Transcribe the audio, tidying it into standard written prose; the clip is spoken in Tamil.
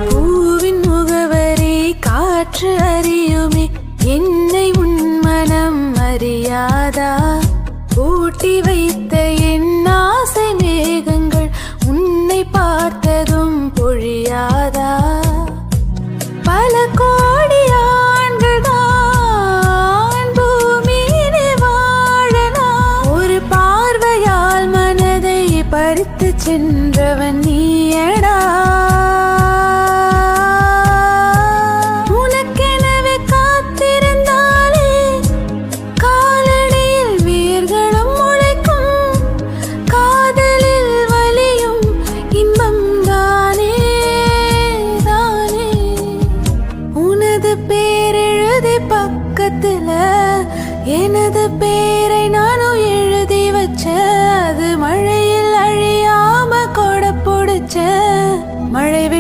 பூவின் முகவரி காற்று அறியுமே, என்னை உன் மனம் அறியாதா? ஊட்டி வைத்த என் ஆசை மேகங்கள் உன்னை பார்த்ததும் பொழியாதா? பல கோடி ஆண்கள் தான் பூமியிலே வாழலாம், ஒரு பார்வையால் மனதை பறித்து சென்றவன் நீயடா. பக்கத்துல என